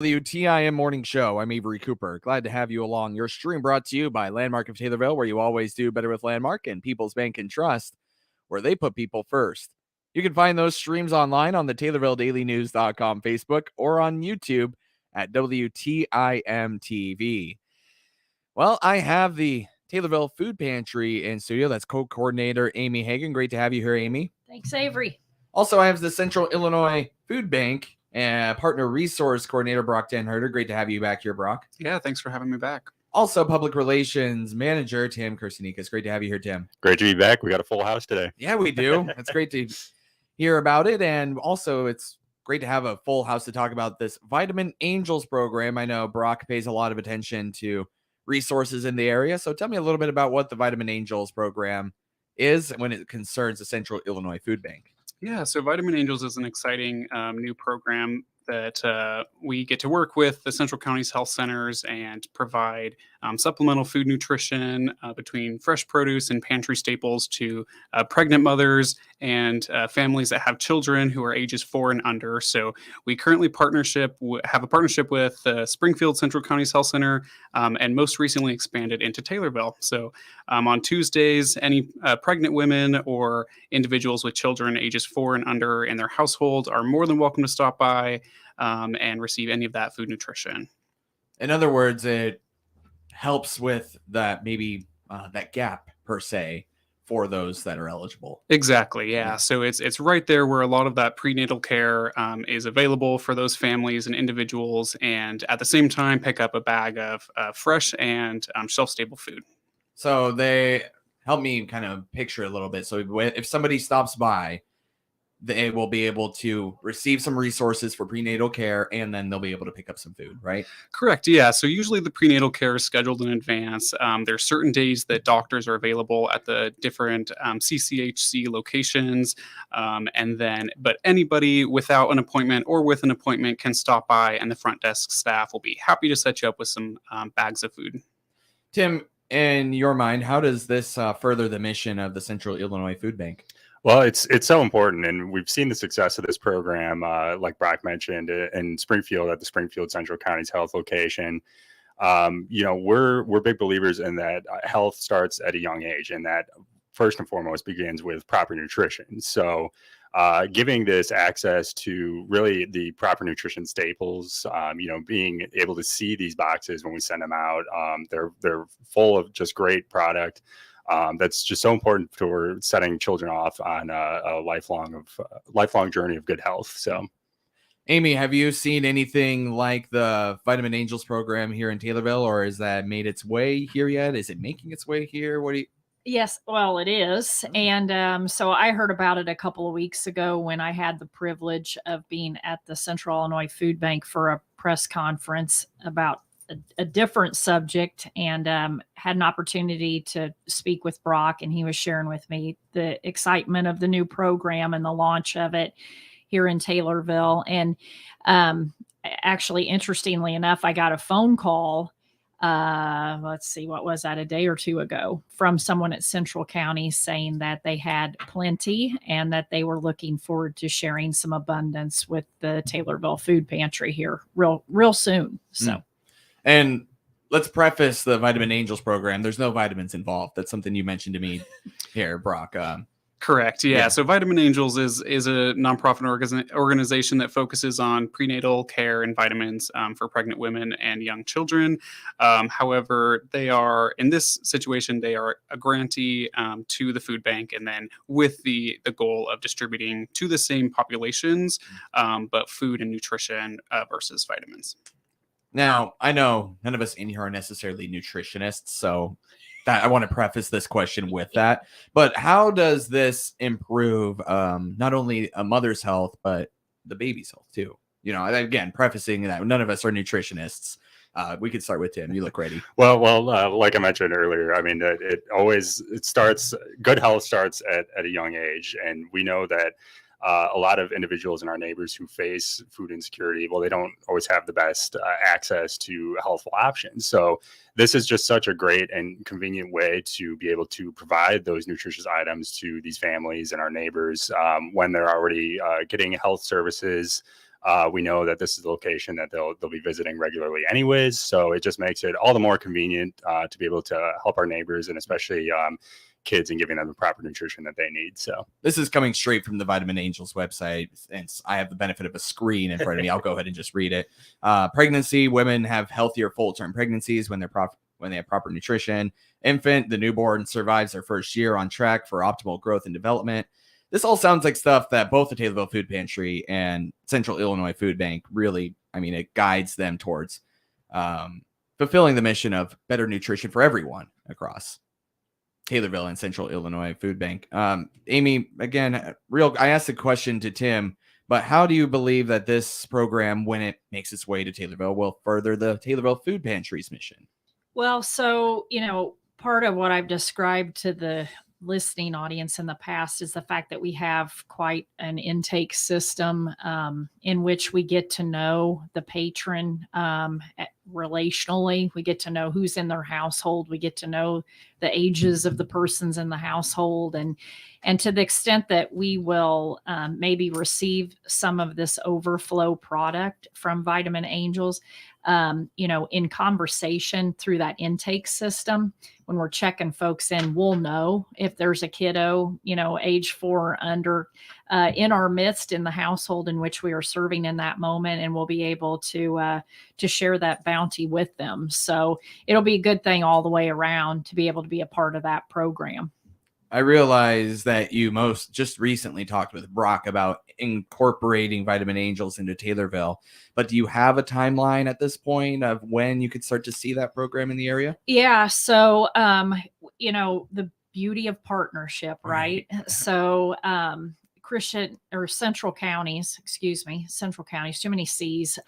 WTIM Morning Show. I'm Avery Cooper. Glad to have you along. Your stream brought to you by Landmark of Taylorville, where you always do better with Landmark, and People's Bank and Trust, where they put people first. You can find those streams online on the TaylorvilleDailyNews.com Facebook or on YouTube at WTIM TV. Well, I have the Taylorville Food Pantry in studio. That's co-coordinator Amy Hagan. Great to have you here, Amy. Thanks, Avery. Also, I have the Central Illinois Food Bank and partner resource coordinator Brock Denherter. Great to have you back here, Brock. Yeah, thanks for having me back. Also, public relations manager Tim Kirsianikas. Great to have you here, Tim. Great to be back. We got a full house today. Yeah, we do. It's great to hear about it. And also, it's great to have a full house to talk about this Vitamin Angels program. I know Brock pays a lot of attention to resources in the area. So tell me a little bit about what the Vitamin Angels program is when it concerns the Central Illinois Food Bank. Yeah, so Vitamin Angels is an exciting new program that we get to work with the Central County's health centers and provide supplemental food nutrition between fresh produce and pantry staples to pregnant mothers and families that have children who are ages 4 and under. So we currently have a partnership with Springfield Central County's Health Center and most recently expanded into Taylorville. So on Tuesdays, any pregnant women or individuals with children ages 4 and under in their household are more than welcome to stop by and receive any of that food nutrition. In other words, it helps with that that gap per se for those that are eligible. Exactly. Yeah. So it's right there where a lot of that prenatal care is available for those families and individuals, and at the same time pick up a bag of fresh and shelf-stable food. So they help me kind of picture a little bit. So if somebody stops by, they will be able to receive some resources for prenatal care, and then they'll be able to pick up some food, right? Correct. Yeah. So usually the prenatal care is scheduled in advance. There's certain days that doctors are available at the different CCHC locations. But anybody without an appointment or with an appointment can stop by, and the front desk staff will be happy to set you up with some bags of food. Tim, in your mind, how does this further the mission of the Central Illinois Food Bank? Well, it's so important, and we've seen the success of this program, like Brock mentioned, in Springfield at the Springfield Central County's health location. We're big believers in that health starts at a young age, and that first and foremost begins with proper nutrition. So, giving this access to really the proper nutrition staples, being able to see these boxes when we send them out, they're full of just great product. That's just so important for setting children off on a lifelong journey of good health. So, Amy, have you seen anything like the Vitamin Angels program here in Taylorville, or has that made its way here yet? Is it making its way here? Yes, well, it is. And so I heard about it a couple of weeks ago when I had the privilege of being at the Central Illinois Food Bank for a press conference about a different subject, and had an opportunity to speak with Brock, and he was sharing with me the excitement of the new program and the launch of it here in Taylorville. And actually, interestingly enough, I got a phone call, what was that, a day or two ago, from someone at Central County saying that they had plenty and that they were looking forward to sharing some abundance with the Taylorville Food Pantry here real soon. So. And let's preface the Vitamin Angels program. There's no vitamins involved. That's something you mentioned to me here, Brock. Correct. Yeah. So Vitamin Angels is a nonprofit organization that focuses on prenatal care and vitamins for pregnant women and young children. However, they are, in this situation, they are a grantee to the food bank, and then with the goal of distributing to the same populations, but food and nutrition versus vitamins. Now, I know none of us in here are necessarily nutritionists, so I want to preface this question with that. But how does this improve not only a mother's health, but the baby's health too? Again, prefacing that none of us are nutritionists. We could start with Tim. You look ready. Well, like I mentioned earlier, I mean, good health starts at a young age, and we know that a lot of individuals in our neighbors who face food insecurity, well, they don't always have the best access to healthful options. So this is just such a great and convenient way to be able to provide those nutritious items to these families and our neighbors when they're already getting health services We know that this is the location that they'll be visiting regularly anyways. So it just makes it all the more convenient to be able to help our neighbors, and especially kids, and giving them the proper nutrition that they need. So this is coming straight from the Vitamin Angels website, and I have the benefit of a screen in front of me. I'll go ahead and just read it. Pregnancy: women have healthier full-term pregnancies when they have proper nutrition. Infant: the newborn survives their first year on track for optimal growth and development. This all sounds like stuff that both the Taylorville Food Pantry and Central Illinois Food Bank really, it guides them towards fulfilling the mission of better nutrition for everyone across Taylorville and Central Illinois Food Bank. Amy, again, I asked the question to Tim, but how do you believe that this program, when it makes its way to Taylorville, will further the Taylorville Food Pantry's mission? Well, so, part of what I've described to the listening audience in the past is the fact that we have quite an intake system in which we get to know the patron relationally. We get to know who's in their household. We get to know the ages of the persons in the household. And to the extent that we will maybe receive some of this overflow product from Vitamin Angels, in conversation through that intake system, when we're checking folks in, we'll know if there's a kiddo, age 4 or under in our midst in the household in which we are serving in that moment, and we'll be able to share that bounty with them. So it'll be a good thing all the way around to be able to be a part of that program. I realize that you just recently talked with Brock about incorporating Vitamin Angels into Taylorville, but do you have a timeline at this point of when you could start to see that program in the area? Yeah. So, the beauty of partnership, right? So, Central counties, too many C's.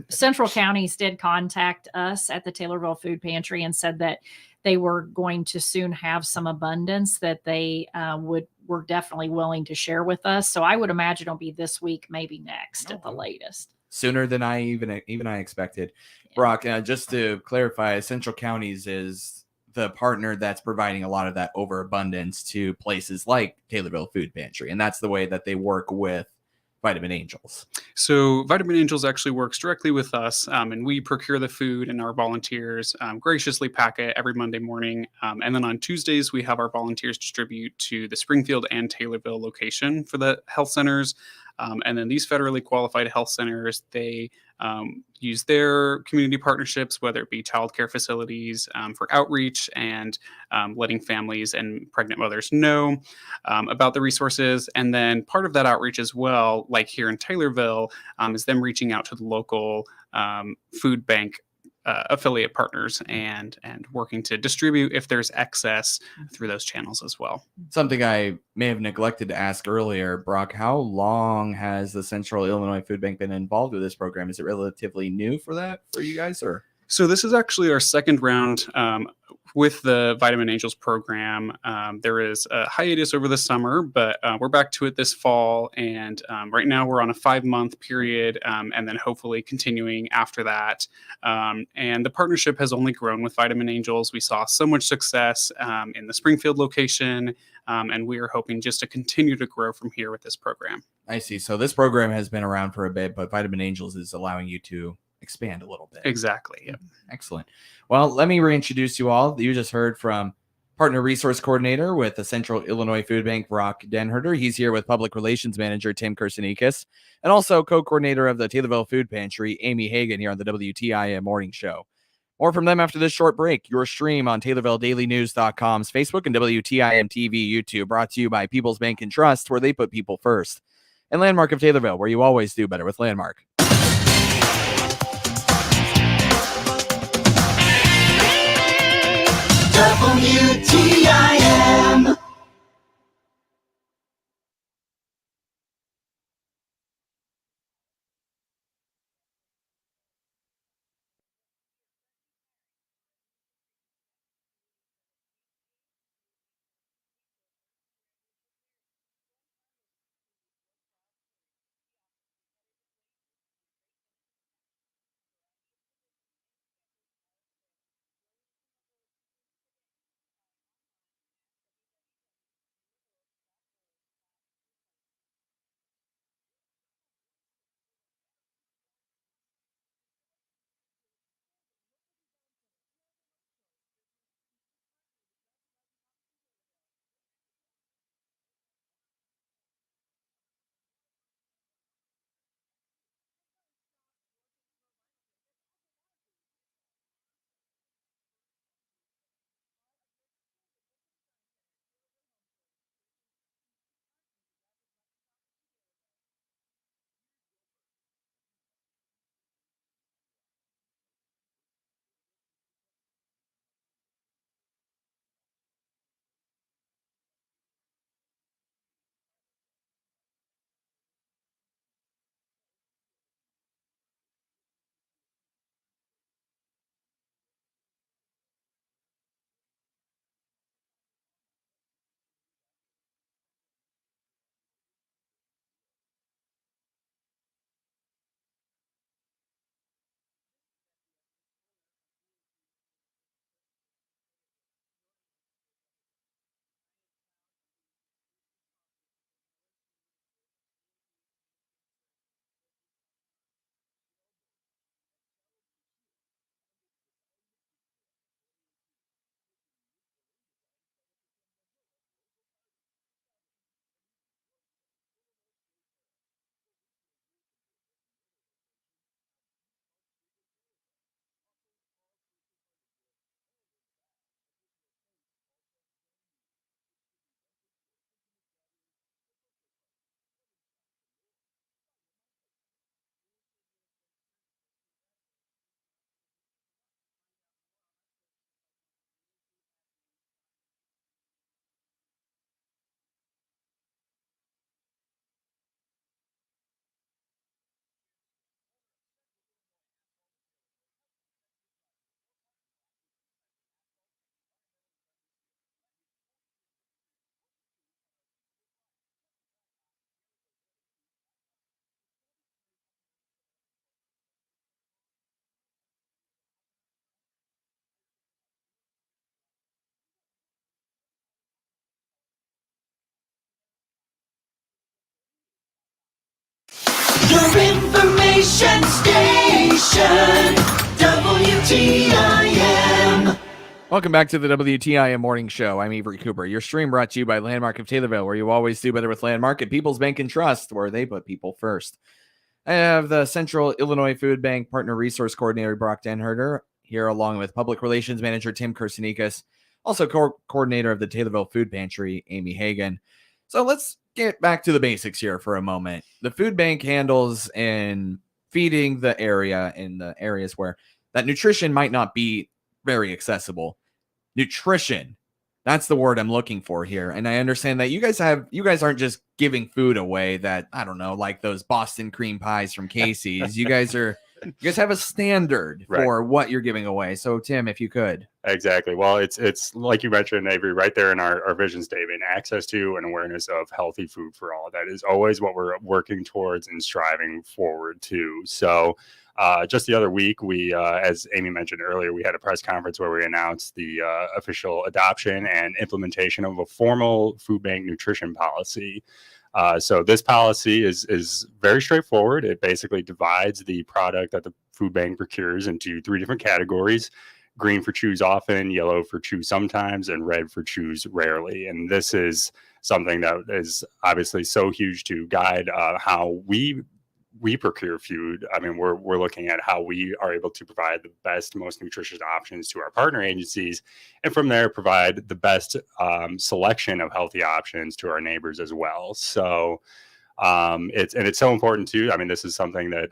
Central counties did contact us at the Taylorville Food Pantry and said that they were going to soon have some abundance that they were definitely willing to share with us. So I would imagine it'll be this week, maybe next at the latest. Sooner than I expected. Yeah. Brock, just to clarify, Central Counties is the partner that's providing a lot of that overabundance to places like Taylorville Food Pantry, and that's the way that they work with Vitamin Angels. So Vitamin Angels actually works directly with us, and we procure the food, and our volunteers graciously pack it every Monday morning. And then on Tuesdays, we have our volunteers distribute to the Springfield and Taylorville location for the health centers. And then these federally qualified health centers, they use their community partnerships, whether it be childcare facilities, for outreach and letting families and pregnant mothers know about the resources. And then part of that outreach as well, like here in Taylorville, is them reaching out to the local food bank affiliate partners and working to distribute if there's excess through those channels as well. Something I may have neglected to ask earlier, Brock, how long has the Central Illinois Food Bank been involved with this program? Is it relatively new for you guys, or? So this is actually our second round with the Vitamin Angels program. There is a hiatus over the summer, but we're back to it this fall. And right now we're on a 5-month period, and then hopefully continuing after that. And the partnership has only grown with Vitamin Angels. We saw so much success in the Springfield location, and we are hoping just to continue to grow from here with this program. I see. So this program has been around for a bit, but Vitamin Angels is allowing you to expand a little bit. Exactly. Yep. Excellent. Well, let me reintroduce you all. You just heard from Partner Resource Coordinator with the Central Illinois Food Bank, Brock Denherter. He's here with Public Relations Manager Tim Kursanikis, and also co-coordinator of the Taylorville Food Pantry, Amy Hagan, here on the WTIM Morning Show. More from them after this short break. Your stream on TaylorvilleDailyNews.com's Facebook and WTIM TV YouTube, brought to you by People's Bank and Trust, where they put people first. And Landmark of Taylorville, where you always do better with Landmark. WTIM. Your information station, WTIM. Welcome back to the WTIM Morning Show. I'm Avery Cooper. Your stream brought to you by Landmark of Taylorville, where you always do better with Landmark, and People's Bank and Trust, where they put people first. I have the Central Illinois Food Bank Partner Resource Coordinator, Brock Denherter, here, along with Public Relations Manager Tim Kursinikas, also coordinator of the Taylorville Food Pantry, Amy Hagan. So let's get back to the basics here for a moment. The food bank handles in feeding the area in the areas where that nutrition might not be very accessible. Nutrition, that's the word I'm looking for here. And I understand that you guys aren't just giving food away that, I don't know, like those Boston cream pies from Casey's. You guys have a standard for what you're giving away. So Tim, if you could. Exactly. Well, it's like you mentioned, Avery, right there in our vision statement, access to and awareness of healthy food for all. That is always what we're working towards and striving forward to. So just the other week, we, as Amy mentioned earlier, we had a press conference where we announced the official adoption and implementation of a formal food bank nutrition policy. So this policy is very straightforward. It basically divides the product that the food bank procures into 3 different categories: green for choose often, yellow for choose sometimes, and red for choose rarely. And this is something that is obviously so huge to guide how we procure food. I mean, we're looking at how we are able to provide the best, most nutritious options to our partner agencies, and from there provide the best selection of healthy options to our neighbors as well. So it's so important too. I mean, this is something that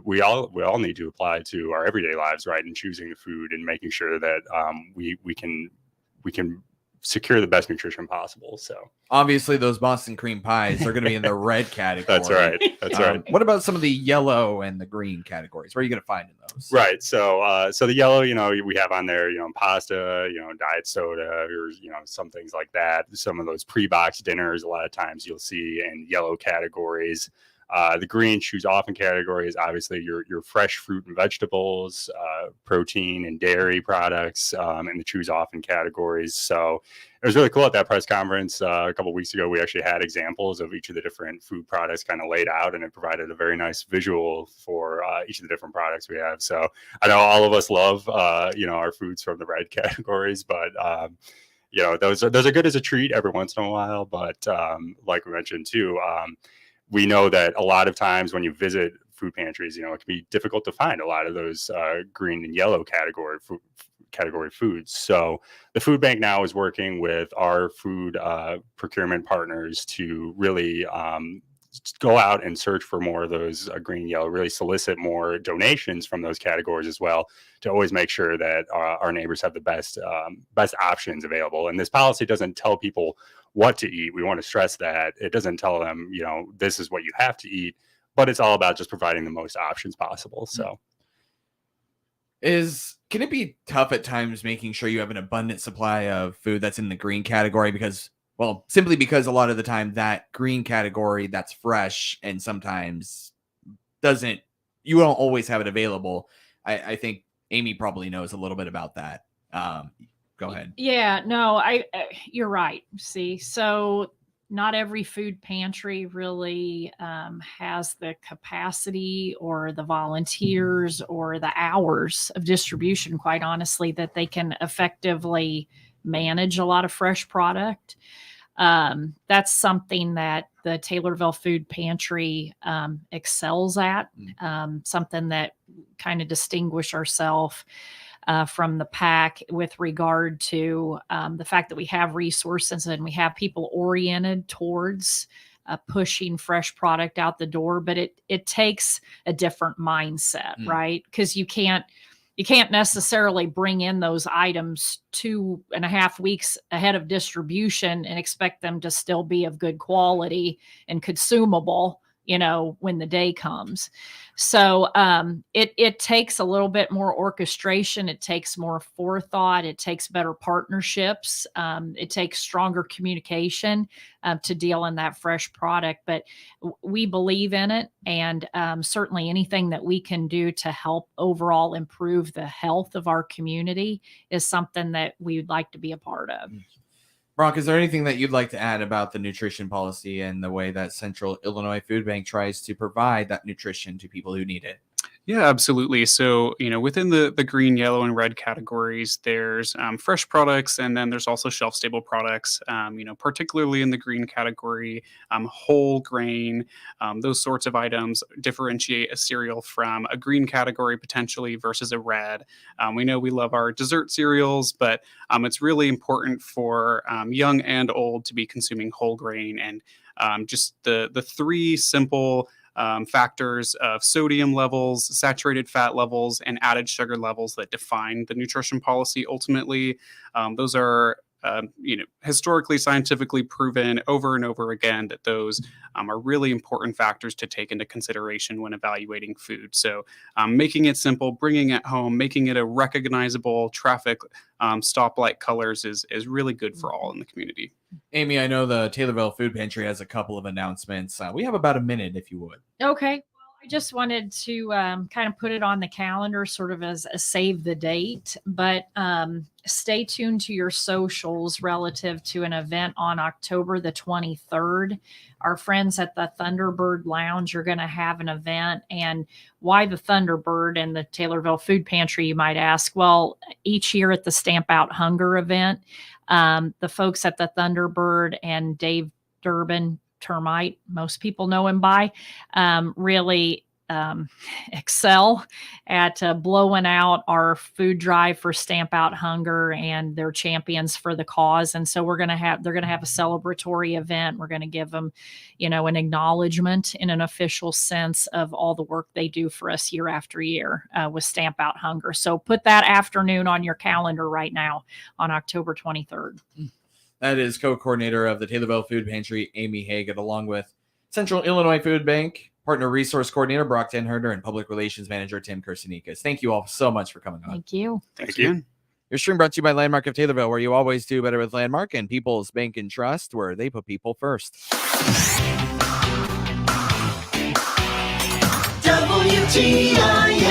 we all need to apply to our everyday lives, right? In choosing the food and making sure that we can secure the best nutrition possible. So obviously those Boston cream pies are going to be in the red category. That's right. That's right. What about some of the yellow and the green categories? Where are you going to find in those? Right. So the yellow, we have on there, pasta, diet soda, or, some things like that. Some of those pre-boxed dinners, a lot of times you'll see in yellow categories. The green choose often category is obviously your fresh fruit and vegetables, protein and dairy products, and the choose often categories. So it was really cool at that press conference a couple of weeks ago. We actually had examples of each of the different food products kind of laid out, and it provided a very nice visual for each of the different products we have. So I know all of us love, our foods from the red categories, but those are good as a treat every once in a while. But like we mentioned too, we know that a lot of times when you visit food pantries, it can be difficult to find a lot of those green and yellow category foods. So the food bank now is working with our food procurement partners to really go out and search for more of those green and yellow, really solicit more donations from those categories as well, to always make sure that our neighbors have the best options available. And this policy doesn't tell people what to eat. We want to stress that it doesn't tell them, this is what you have to eat, but it's all about just providing the most options possible. So can it be tough at times making sure you have an abundant supply of food that's in the green category? Simply because a lot of the time that green category that's fresh and sometimes you don't always have it available. I think Amy probably knows a little bit about that. Go ahead. Yeah, no, you're right. See, so not every food pantry really has the capacity or the volunteers or the hours of distribution, quite honestly, that they can effectively manage a lot of fresh product. That's something that the Taylorville Food Pantry excels at, something that kind of distinguish ourselves from the pack with regard to the fact that we have resources and we have people oriented towards pushing fresh product out the door. But it takes a different mindset, right? Because you can't necessarily bring in those items 2.5 weeks ahead of distribution and expect them to still be of good quality and consumable, when the day comes. So it takes a little bit more orchestration. It takes more forethought. It takes better partnerships. It takes stronger communication to deal in that fresh product. But we believe in it. And certainly anything that we can do to help overall improve the health of our community is something that we would like to be a part of. Brock, is there anything that you'd like to add about the nutrition policy and the way that Central Illinois Food Bank tries to provide that nutrition to people who need it? Yeah, absolutely. So, within the green, yellow, and red categories, there's fresh products, and then there's also shelf stable products. Particularly in the green category, whole grain, those sorts of items differentiate a cereal from a green category potentially versus a red. We know we love our dessert cereals, but it's really important for young and old to be consuming whole grain, and just the three simple factors of sodium levels, saturated fat levels, and added sugar levels that define the nutrition policy ultimately. Those are historically, scientifically proven over and over again that those are really important factors to take into consideration when evaluating food. So making it simple, bringing it home, making it a recognizable traffic stoplight colors is really good for all in the community. Amy, I know the Taylorville Food Pantry has a couple of announcements. We have about a minute, if you would. Okay. Well, I just wanted to kind of put it on the calendar sort of as a save the date, but stay tuned to your socials relative to an event on October the 23rd. Our friends at the Thunderbird Lounge are going to have an event. And why the Thunderbird and the Taylorville Food Pantry, you might ask? Well, each year at the Stamp Out Hunger event, the folks at the Thunderbird and Dave Durbin, Termite, most people know him by, really excel at blowing out our food drive for Stamp Out Hunger, and they're champions for the cause. And so they're going to have a celebratory event. We're going to give them, an acknowledgement in an official sense of all the work they do for us year after year with Stamp Out Hunger. So put that afternoon on your calendar right now on October 23rd. That is co-coordinator of the Taylorville Food Pantry, Amy Hagan, along with Central Illinois Food Bank Partner Resource Coordinator Brock Denherder and Public Relations Manager Tim Kersenikas. Thank you all so much for coming on. Thank you. Thank you. Your stream brought to you by Landmark of Taylorville, where you always do better with Landmark and People's Bank and Trust, where they put people first. WTIM.